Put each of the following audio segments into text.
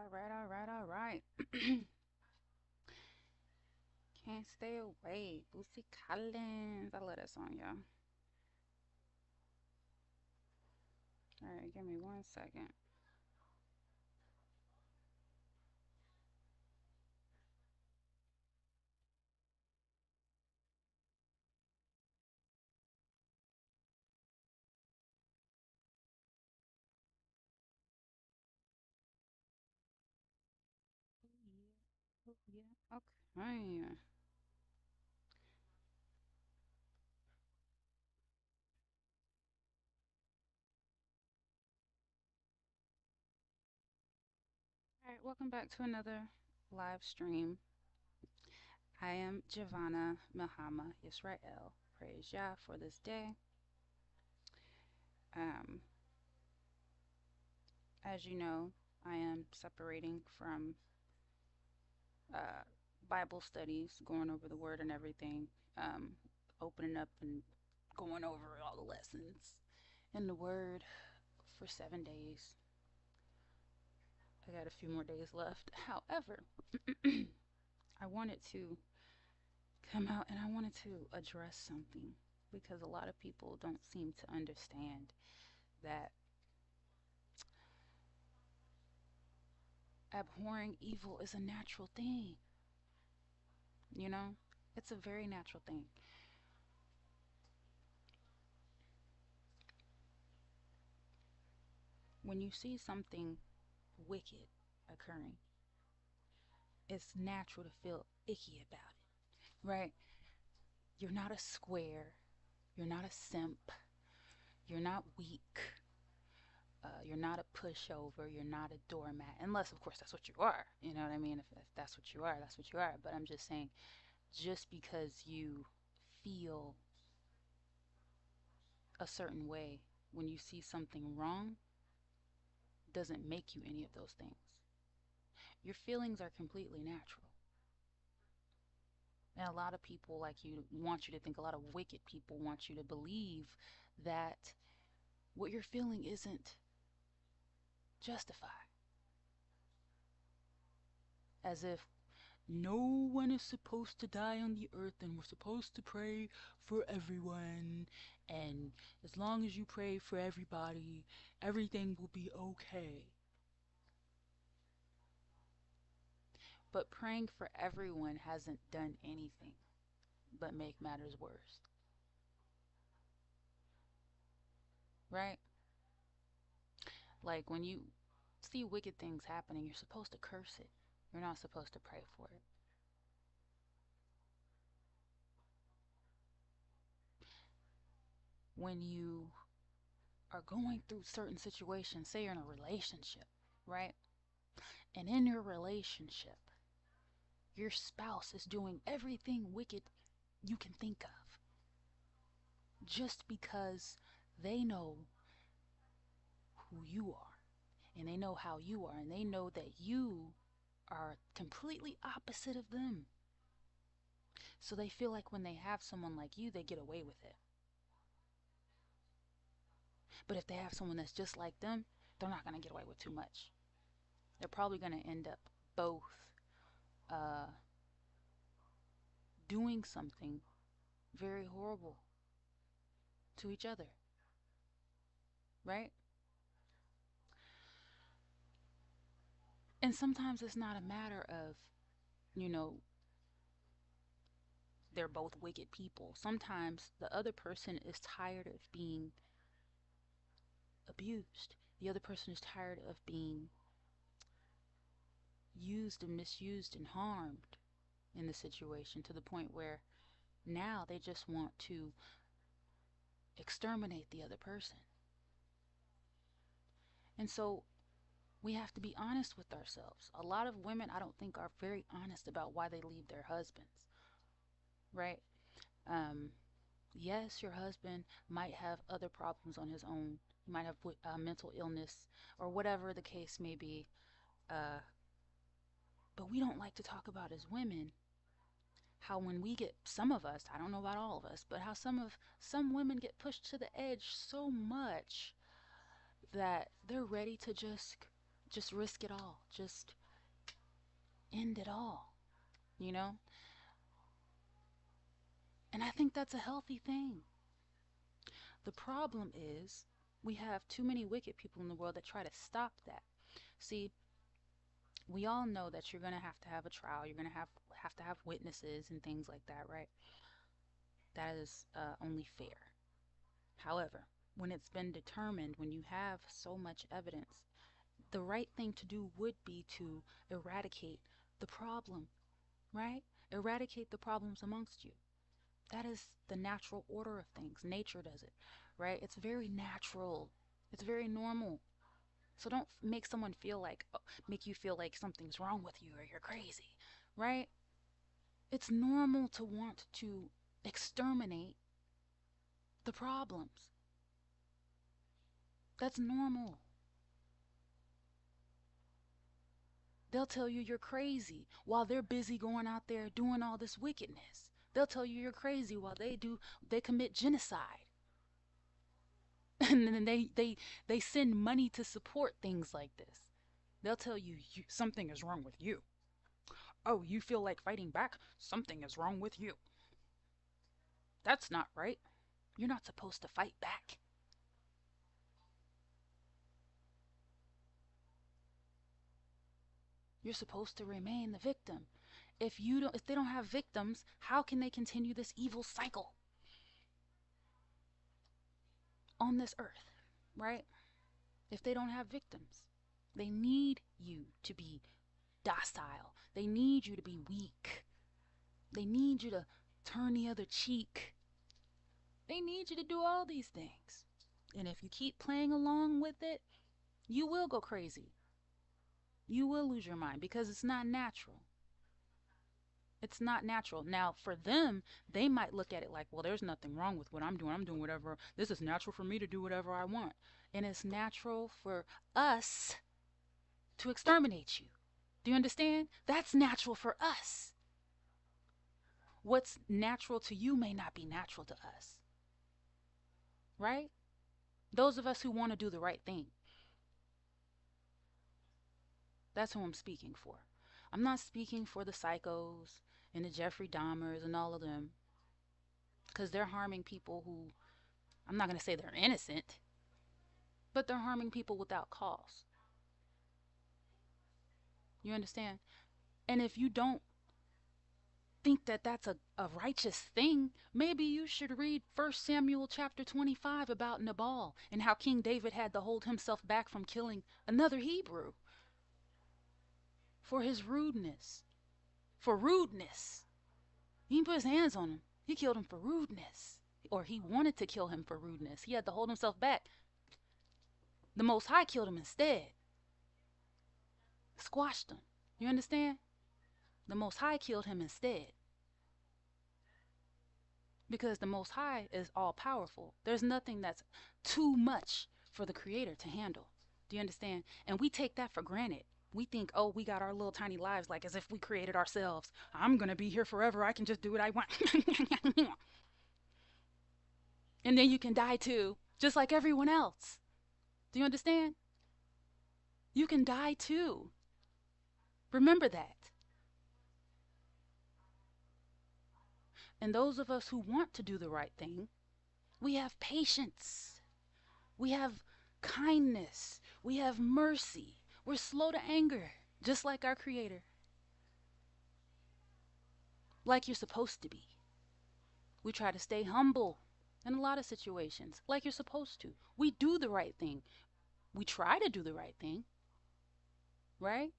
All right. Can't stay away. Boosie Collins. I love that song, y'all. All right, give me 1 second. Oh, yeah. Okay. All right, welcome back to another live stream. I am Javana Mahama Israel. Praise Yah for this day. Um, as you know, I am separating from uh, Bible studies, going over the Word and everything, um, opening up and going over all the lessons in the Word for 7 days. I got a few more days left. However, I wanted to come out and I wanted to address something because a lot of people don't seem to understand that abhorring evil is a natural thing. You know, it's a very natural thing. When you see something wicked occurring, it's natural to feel icky about it, right? You're not a square, you're not a simp, you're not weak, you're not a pushover, you're not a doormat, unless, of course, that's what you are. You know what I mean? If that's what you are, that's what you are. But I'm just saying, just because you feel a certain way when you see something wrong doesn't make you any of those things. Your feelings are completely natural. And a lot of people like you want you to think, a lot of wicked people want you to believe that what you're feeling isn't justified. As if no one is supposed to die on the earth and we're supposed to pray for everyone. And as long as you pray for everybody, everything will be okay. But praying for everyone hasn't done anything but make matters worse, right? Like when you see wicked things happening, you're supposed to curse it. You're not supposed to pray for it. When you are going through certain situations, say you're in a relationship, right? And in your relationship, your spouse is doing everything wicked you can think of just because they know who you are and they know how you are and they know that you are completely opposite of them. So they feel like when they have someone like you, they get away with it. But if they have someone that's just like them, they're not going to get away with too much. They're probably going to end up both uh, doing something very horrible to each other, right? And sometimes it's not a matter of, you know, they're both wicked people. Sometimes the other person is tired of being abused. The other person is tired of being used and misused and harmed in the situation to the point where now they just want to exterminate the other person. And so we have to be honest with ourselves. A lot of women, I don't think, are very honest about why they leave their husbands, right? Um, yes, your husband might have other problems on his own. He might have mental illness or whatever the case may be. Uh, but we don't like to talk about as women how when we get, some of us, I don't know about all of us, but how some women get pushed to the edge so much that they're ready to just Just risk it all. Just end it all, you know? And I think that's a healthy thing. The problem is we have too many wicked people in the world that try to stop that. See, we all know that you're going to have a trial. You're going to have witnesses and things like that, right? That is only fair. However, when it's been determined, when you have so much evidence, the right thing to do would be to eradicate the problem, right? Eradicate the problems amongst you. That is the natural order of things. Nature does it, right? It's very natural. It's very normal. So don't make someone feel like, make you feel like something's wrong with you or you're crazy, right? It's normal to want to exterminate the problems. That's normal. They'll tell you you're crazy while they're busy going out there doing all this wickedness. They'll tell you you're crazy while they commit genocide. And then they send money to support things like this. They'll tell you, something is wrong with you. Oh, you feel like fighting back? Something is wrong with you. That's not right. You're not supposed to fight back. You're supposed to remain the victim. If they don't have victims, how can they continue this evil cycle on this earth, right? If they don't have victims, they need you to be docile. They need you to be weak. They need you to turn the other cheek. They need you to do all these things. And if you keep playing along with it, you will go crazy. You will lose your mind because it's not natural. It's not natural. Now, for them, they might look at it like, well, there's nothing wrong with what I'm doing. I'm doing whatever. This is natural for me to do whatever I want. And it's natural for us to exterminate you. Do you understand? That's natural for us. What's natural to you may not be natural to us, right? Those of us who want to do the right thing. That's who I'm speaking for. I'm not speaking for the psychos and the Jeffrey Dahmers and all of them because they're harming people who, I'm not going to say they're innocent, but they're harming people without cause. You understand? And if you don't think that that's a righteous thing, maybe you should read 1 Samuel chapter 25 about Nabal and how King David had to hold himself back from killing another Hebrew for his rudeness. For rudeness. He didn't put his hands on him. He killed him for rudeness. Or he wanted to kill him for rudeness. He had to hold himself back. The Most High killed him instead. Squashed him. You understand? The Most High killed him instead. Because the Most High is all powerful. There's nothing that's too much for the Creator to handle. Do you understand? And we take that for granted. We think, oh, we got our little tiny lives like as if we created ourselves. I'm going to be here forever. I can just do what I want. And then you can die too, just like everyone else. Do you understand? You can die too. Remember that. And those of us who want to do the right thing, we have patience. We have kindness. We have mercy. We're slow to anger, just like our Creator. Like you're supposed to be. We try to stay humble in a lot of situations, like you're supposed to. We do the right thing. We try to do the right thing, right?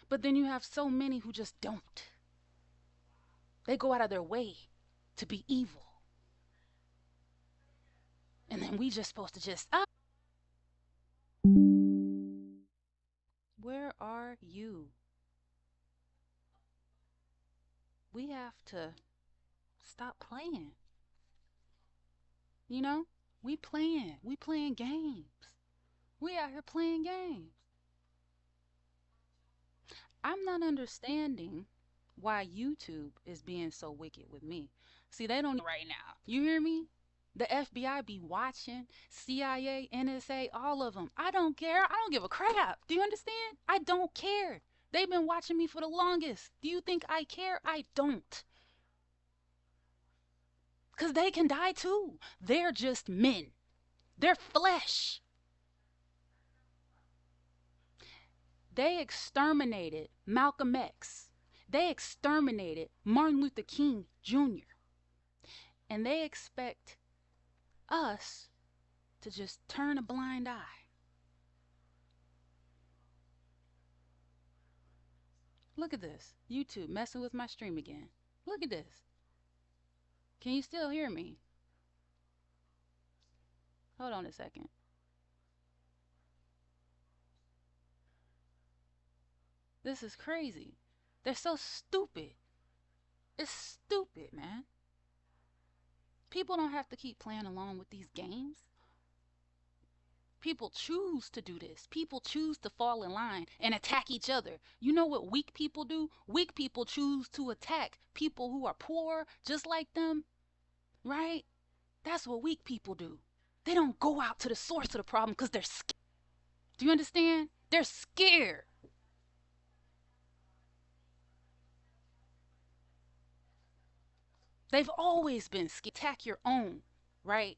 But then you have so many who just don't. They go out of their way to be evil. And then we just supposed to just, where are you? We have to stop playing. You know? We playing. We playing games. We out here playing games. I'm not understanding why YouTube is being so wicked with me. See, they don't right now. You hear me? The FBI be watching, CIA, NSA, all of them. I don't care. I don't give a crap. Do you understand? I don't care. They've been watching me for the longest. Do you think I care? I don't. Because they can die too. They're just men, they're flesh. They exterminated Malcolm X. They exterminated Martin Luther King Jr. And they expect us to just turn a blind eye. Look at this. YouTube messing with my stream again. Look at this. Can you still hear me? Hold on a second. This is crazy. They're so stupid. It's stupid, man. People don't have to keep playing along with these games. People choose to do this. People choose to fall in line and attack each other. You know what weak people do? Weak people choose to attack people who are poor just like them, right? That's what weak people do. They don't go out to the source of the problem because they're scared. Do you understand? They're scared. They've always been scared. Attack your own, right?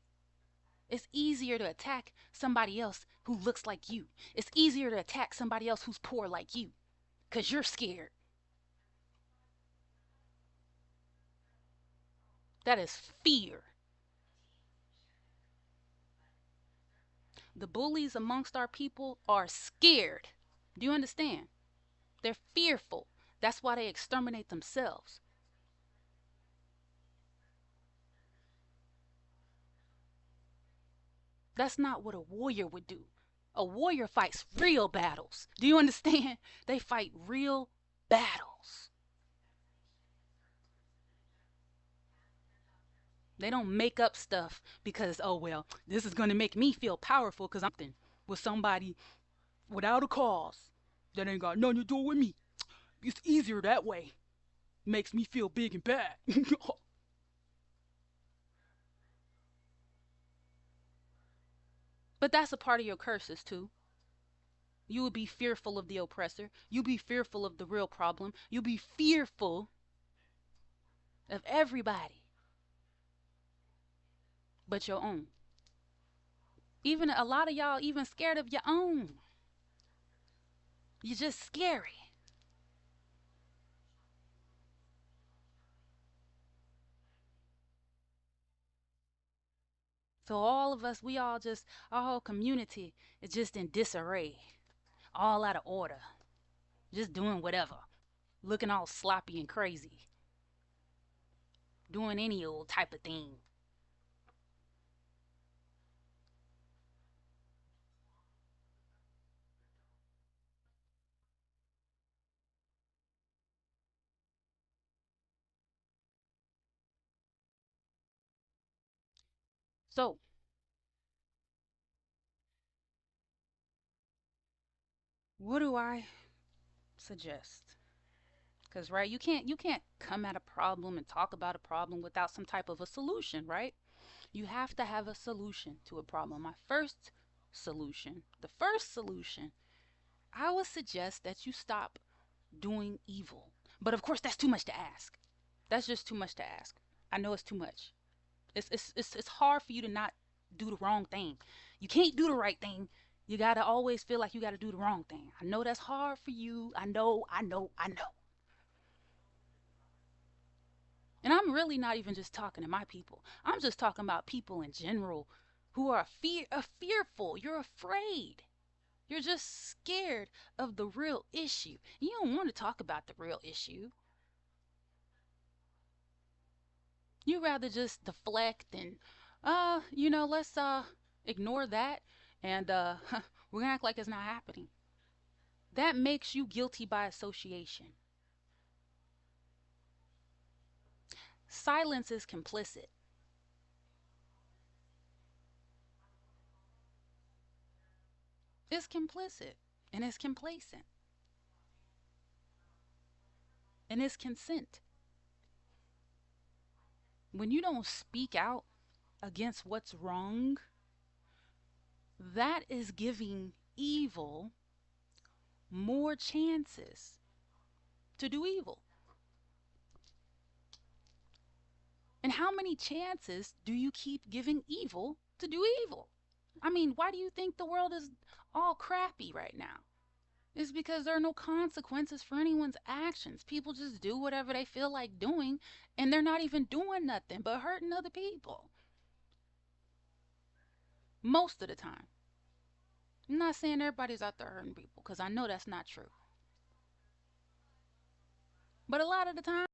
It's easier to attack somebody else who looks like you. It's easier to attack somebody else who's poor like you because you're scared. That is fear. The bullies amongst our people are scared. Do you understand? They're fearful. That's why they exterminate themselves. That's not what a warrior would do. A warrior fights real battles. Do you understand? They fight real battles. They don't make up stuff because, oh, well, this is going to make me feel powerful because I'm with somebody without a cause that ain't got nothing to do with me. It's easier that way. Makes me feel big and bad. But that's a part of your curses too. You will be fearful of the oppressor. You'll be fearful of the real problem. You'll be fearful of everybody but your own. Even a lot of y'all even scared of your own. You're just scary. So all of us, we all just, our whole community is just in disarray, all out of order, just doing whatever, looking all sloppy and crazy, doing any old type of thing. So what do I suggest? Because right, you can't come at a problem and talk about a problem without some type of a solution, right? You have to have a solution to a problem. The first solution, I would suggest that you stop doing evil. But of course, that's too much to ask. That's just too much to ask. I know it's too much. It's hard for you to not do the wrong thing. You can't do the right thing. You gotta always feel like you gotta do the wrong thing. I know that's hard for you. I know. And I'm really not even just talking to my people. I'm just talking about people in general who are fearful. You're afraid. You're just scared of the real issue. You don't want to talk about the real issue. You rather just deflect and let's ignore that and we're gonna act like it's not happening. That makes you guilty by association. Silence is complicit. It's complicit and it's complacent and it's consent. When you don't speak out, against what's wrong, that is giving evil more chances to do evil. And how many chances do you keep giving evil to do evil? I mean, why do you think the world is all crappy right now? It's because there are no consequences for anyone's actions. People just do whatever they feel like doing, and they're not even doing nothing but hurting other people. Most of the time. I'm not saying everybody's out there hurting people, because I know that's not true. But a lot of the time,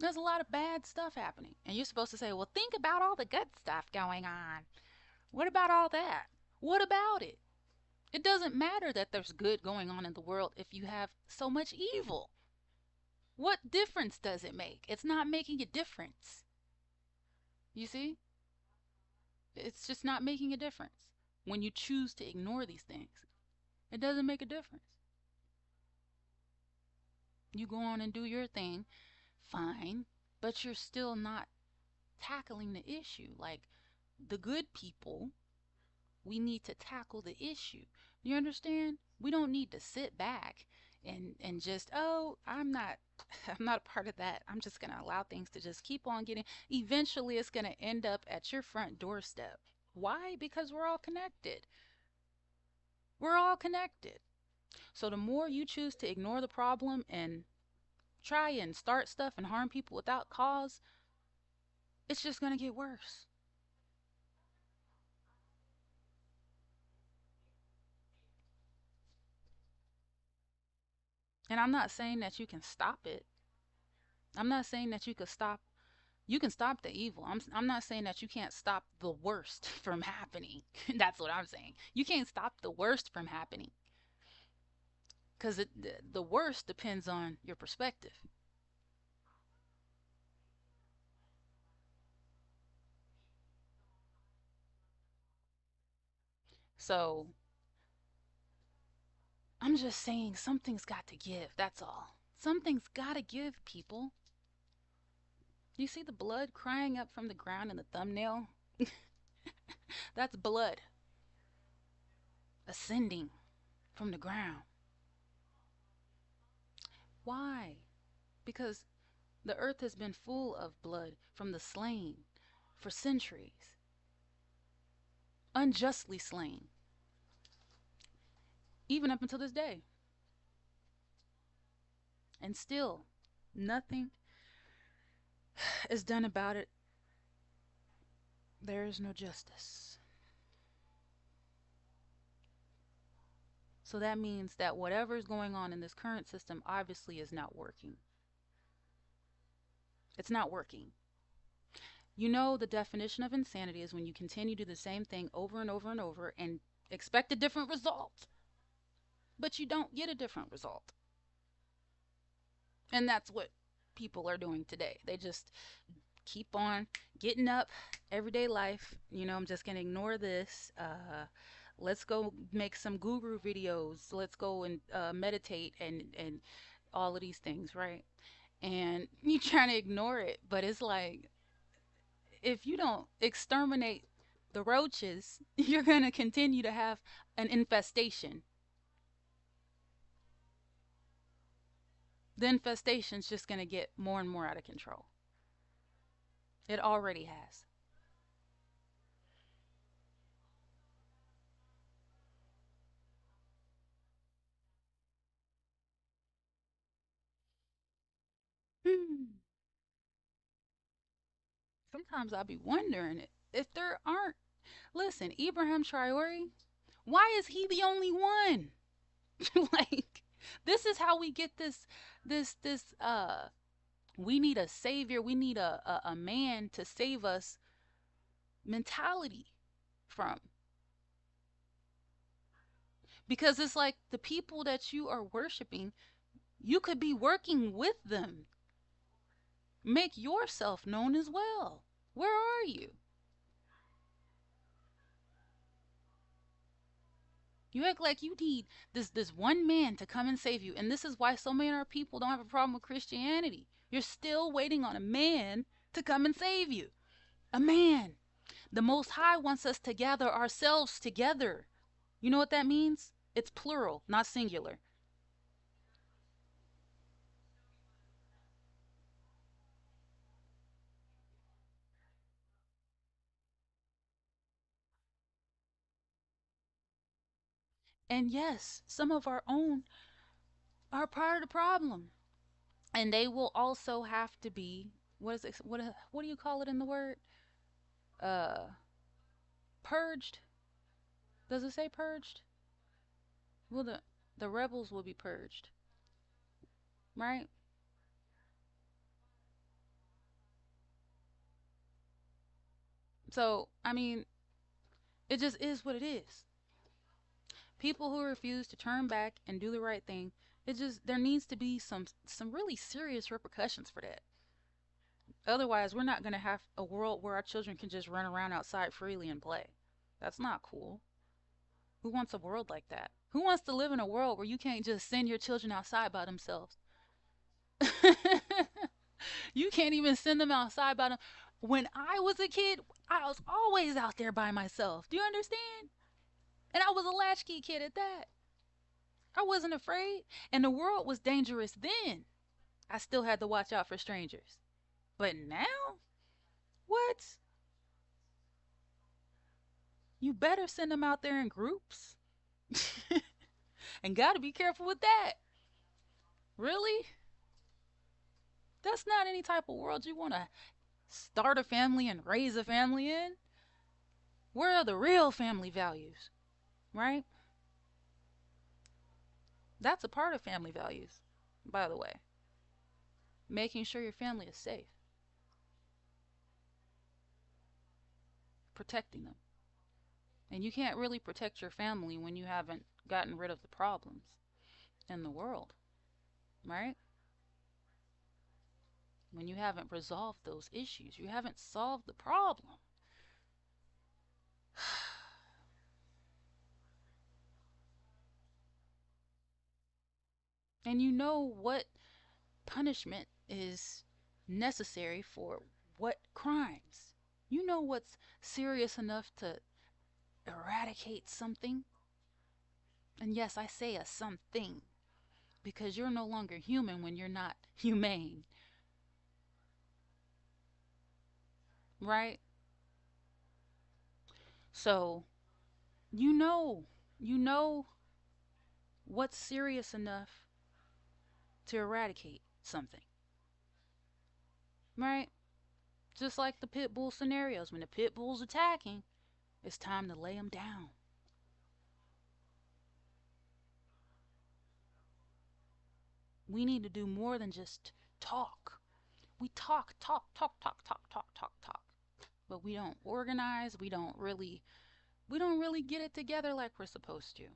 there's a lot of bad stuff happening. And you're supposed to say, well, think about all the good stuff going on. What about all that? What about it? It doesn't matter that there's good going on in the world if you have so much evil. What difference does it make? It's not making a difference. You see? It's just not making a difference. When you choose to ignore these things, it doesn't make a difference. You go on and do your thing, fine, but you're still not tackling the issue. Like the good people, we need to tackle the issue. You understand? We don't need to sit back and just, oh, I'm not a part of that. I'm just going to allow things to just keep on getting. Eventually it's going to end up at your front doorstep. Why? Because we're all connected. We're all connected. So the more you choose to ignore the problem and try and start stuff and harm people without cause, it's just going to get worse. And I'm not saying that you can stop it. I'm not saying that you can stop the evil. I'm not saying that you can't stop the worst from happening. That's what I'm saying. You can't stop the worst from happening because the worst depends on your perspective. So I'm just saying something's got to give. That's all. Something's got to give, people. You see the blood crying up from the ground in the thumbnail? That's blood ascending from the ground. Why? Because the earth has been full of blood from the slain for centuries, unjustly slain, even up until this day. And still, nothing is done about it. There is no justice. So that means that whatever is going on in this current system obviously is not working. It's not working. You know, the definition of insanity is when you continue to do the same thing over and over and over and expect a different result, but you don't get a different result. And that's what people are doing today. They just keep on getting up, everyday life. You know, I'm just going to ignore this. Let's go make some guru videos. Let's go and meditate and all of these things, right? And you trying to ignore it, but it's like if you don't exterminate the roaches, you're going to continue to have an infestation. The infestation's just going to get more and more out of control. It already has. Hmm. Sometimes I'll be wondering if there aren't. Listen, Ibrahim Traore, why is he the only one? Like, this is how we get this we need a savior, we need a man to save us mentality from. Because it's like the people that you are worshiping, you could be working with them. Make yourself known as well. Where are you? You act like you need this one man to come and save you. And this is why so many of our people don't have a problem with Christianity. You're still waiting on a man to come and save you. A man. The Most High wants us to gather ourselves together. You know what that means? It's plural, not singular. And yes, some of our own are part of the problem. And they will also have to be, what is it, what do you call it in the word? Uh Purged. Does it say purged? Well, the rebels will be purged, right? So, I mean, it just is what it is. People who refuse to turn back and do the right thing, it just there needs to be some really serious repercussions for that. Otherwise, we're not going to have a world where our children can just run around outside freely and play. That's not cool. Who wants a world like that? Who wants to live in a world where you can't just send your children outside by themselves? You can't even send them outside by them. When I was a kid, I was always out there by myself. Do you understand? And I was a latchkey kid at that. I wasn't afraid. And the world was dangerous then. I still had to watch out for strangers. But now, what? You better send them out there in groups. And gotta be careful with that. Really? That's not any type of world you want to start a family and raise a family in. Where are the real family values, right? That's a part of family values, by the way. Making sure your family is safe, protecting them. And you can't really protect your family when you haven't gotten rid of the problems in the world, right? When you haven't resolved those issues, you haven't solved the problem. And you know what punishment is necessary for what crimes. You know what's serious enough to eradicate something. And yes, I say a something because you're no longer human when you're not humane, right? So, you know, you know what's serious enough to eradicate something, right? Just like the pit bull scenarios. When the pit bull's attacking, it's time to lay them down. We need to do more than just talk. We talk, talk, talk, talk, talk, talk, talk, talk. But we don't organize. We don't really get it together like we're supposed to.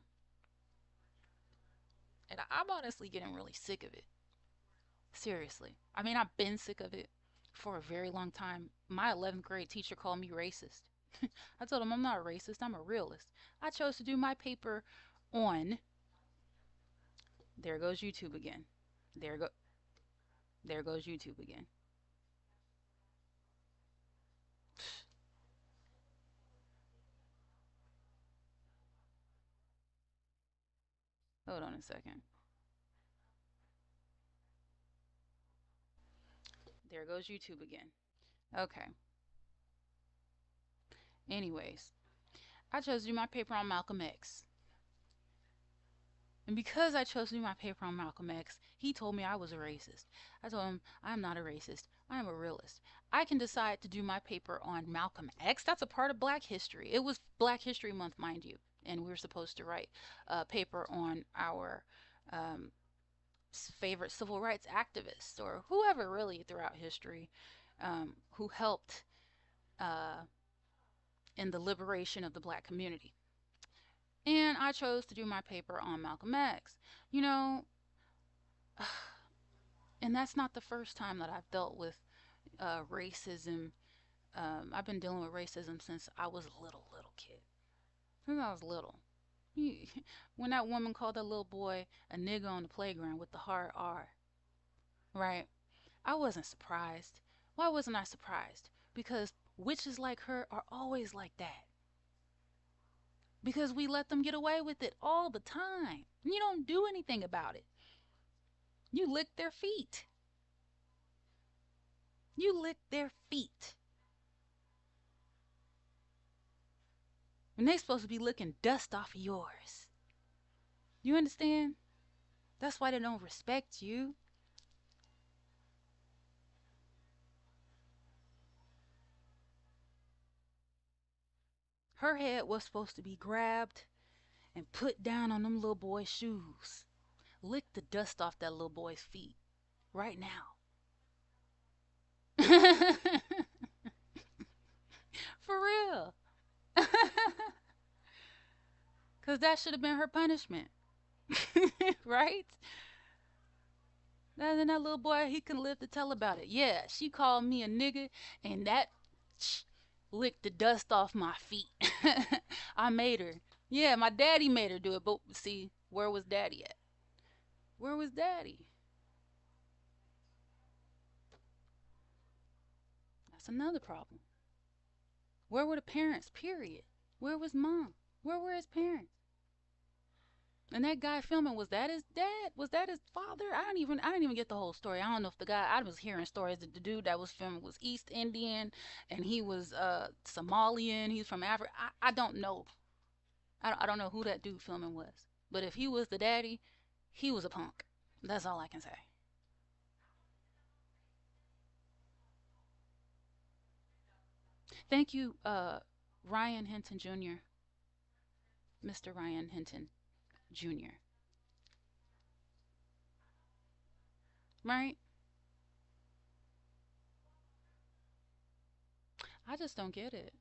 And I'm honestly getting really sick of it. Seriously. I mean, I've been sick of it for a very long time. My 11th grade teacher called me racist. I told him I'm not a racist, I'm a realist. I chose to do my paper on there goes YouTube again. There go there goes YouTube again. Hold on a second. There goes YouTube again. Okay. Anyways, I chose to do my paper on Malcolm X. And because I chose to do my paper on Malcolm X, he told me I was a racist. I told him I'm not a racist. I am a realist. I can decide to do my paper on Malcolm X. That's a part of Black history. It was Black History Month, mind you. And we were supposed to write a paper on our um, favorite civil rights activists or whoever really throughout history who helped uh, in the liberation of the black community. And I chose to do my paper on Malcolm X. You know, and that's not the first time that I've dealt with racism. I've been dealing with racism since I was a little kid. Since I was little. When that woman called that little boy a nigga on the playground with the hard R, right? I wasn't surprised. Why wasn't I surprised? Because Witches like her are always like that because we let them get away with it all the time. And you don't do anything about it. You lick their feet. You lick their feet. And they supposed to be licking dust off of yours. You understand? That's why they don't respect you. Her head was supposed to be grabbed and put down on them little boy's shoes. Lick the dust off that little boy's feet right now. For real. Because that should have been her punishment. Right? And then that little boy, he can live to tell about it. Yeah, she called me a nigga, and that licked the dust off my feet. I made her. Yeah, my daddy made her do it. But see, where was daddy at? Where was daddy? That's another problem. Where were the parents? Period. Where was mom? Where were his parents? And that guy filming, was that his dad? Was that his father? I didn't even get the whole story. I don't know if the guy, I was hearing stories that the dude that was filming was East Indian and he was Somalian, he's from Africa. I don't know. I don't know who that dude filming was. But if he was the daddy, he was a punk. That's all I can say. Thank you, Ryan Hinton Jr., Mr. Ryan Hinton Jr. Right? I just don't get it.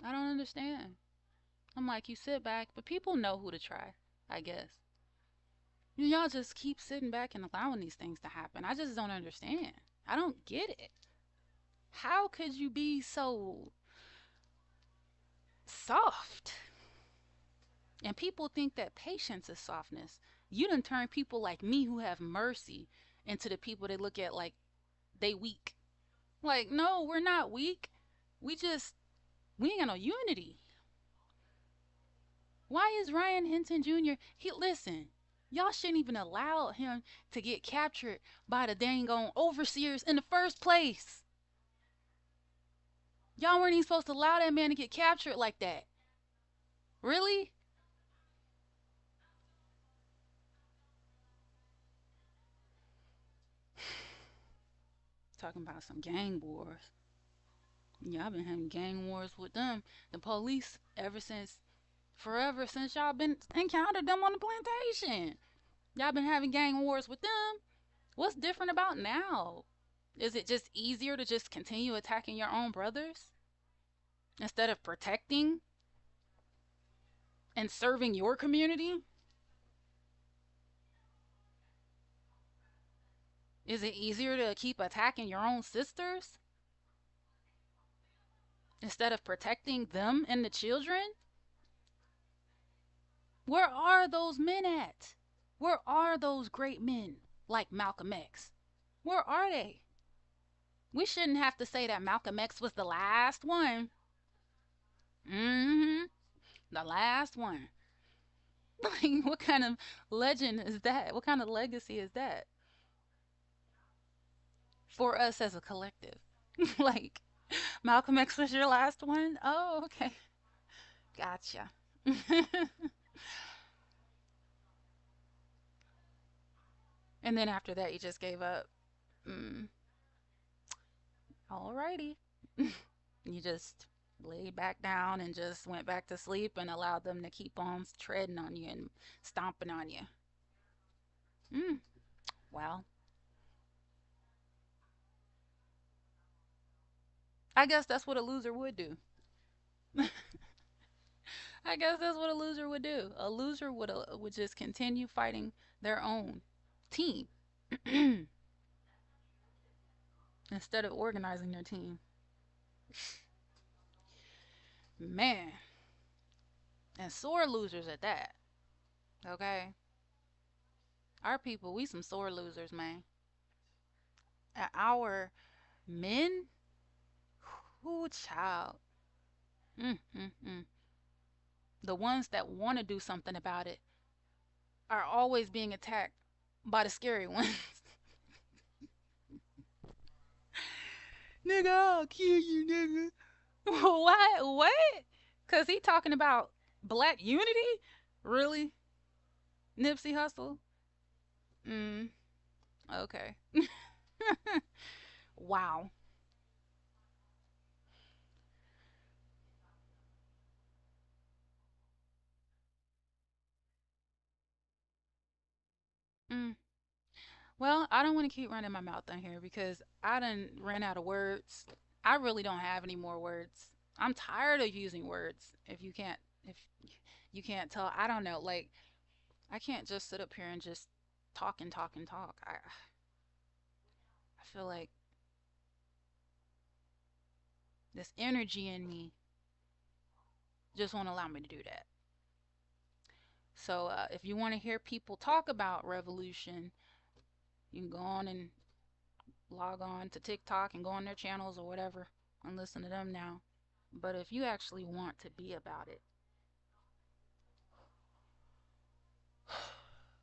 I don't understand. I'm like, you sit back, but people know who to try, I guess. Y'all just keep sitting back and allowing these things to happen. I just don't understand. I don't get it. How could you be so soft? And people think that patience is softness. You done turn people like me who have mercy into the people they look at like they weak. Like, no, we're not weak. We just, we ain't got no unity. Why is Ryan Hinton Jr. Listen, y'all shouldn't even allow him to get captured by the dang on overseers in the first place. Y'all weren't even supposed to allow that man to get captured like that. Really? Talking about some gang wars. Yeah, I've been having gang wars with them, the police, ever since, forever since y'all been encountered them on the plantation. Y'all been having gang wars with them. What's different about now? Is it just easier to just continue attacking your own brothers instead of protecting and serving your community? Is it easier to keep attacking your own sisters instead of protecting them and the children? Where are those men at? Where are those great men like Malcolm X? Where are they? We shouldn't have to say that Malcolm X was the last one. Mm-hmm. The last one. Like, what kind of legend is that? What kind of legacy is that for us as a collective? Like, Malcolm X was your last one? Oh, okay. Gotcha. And then after that, you just gave up. Mm, alrighty. You just laid back down and just went back to sleep and allowed them to keep on treading on you and stomping on you. Mm, well, I guess that's what a loser would do. I guess that's what a loser would do. A loser would just continue fighting their own team instead of organizing their team. Man, and sore losers at that. Okay, our people, we some sore losers, man. Our men, Ooh, child. Mm. The ones that want to do something about it are always being attacked by the scary ones. Nigga, I'll kill you, nigga. What? What? Cause he talking about black unity? Really? Nipsey Hussle? Mm, okay. Wow. Mm. Well, I don't want to keep running my mouth on here because I done ran out of words. I really don't have any more words. I'm tired of using words. If you can't tell, I don't know. Like I can't just sit up here and just talk and talk and talk. I feel like this energy in me just won't allow me to do that. So if you want to hear people talk about revolution, you can go on and log on to TikTok and go on their channels or whatever and listen to them now. But if you actually want to be about it,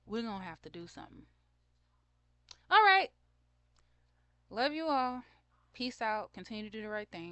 we're going to have to do something. All right. Love you all. Peace out. Continue to do the right thing.